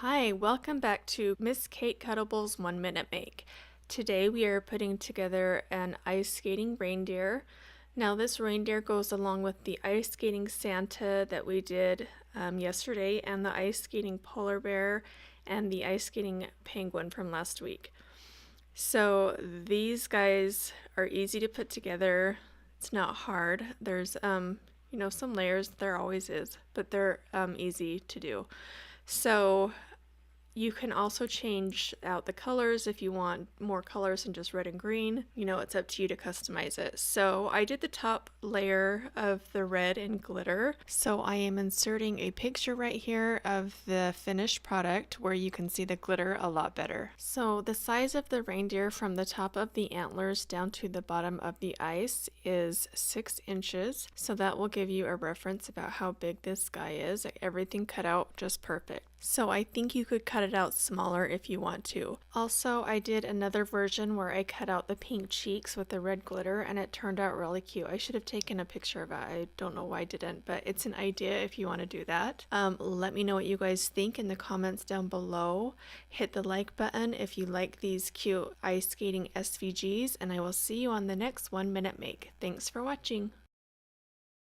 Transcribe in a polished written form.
Hi, welcome back to Miss Kate Cuddable's 1 Minute Make. Today we are putting together an ice skating reindeer. Now this reindeer goes along with the ice skating Santa that we did yesterday and the ice skating polar bear and the ice skating penguin from last week. So these guys are easy to put together. It's not hard. There's some layers, there always is, but they're easy to do. So you can also change out the colors if you want more colors than just red and green. It's up to you to customize it. So I did the top layer of the red and glitter. So I am inserting a picture right here of the finished product where you can see the glitter a lot better. So the size of the reindeer from the top of the antlers down to the bottom of the ice is 6 inches. So that will give you a reference about how big this guy is. Everything cut out just perfect. So I think you could cut it out smaller if you want to. Also, I did another version where I cut out the pink cheeks with the red glitter and it turned out really cute. I should have taken a picture of it. I don't know why I didn't, but it's an idea if you want to do that. Let me know what you guys think in the comments down below. Hit the like button if you like these cute ice skating SVGs, and I will see you on the next 1 Minute Make. Thanks for watching.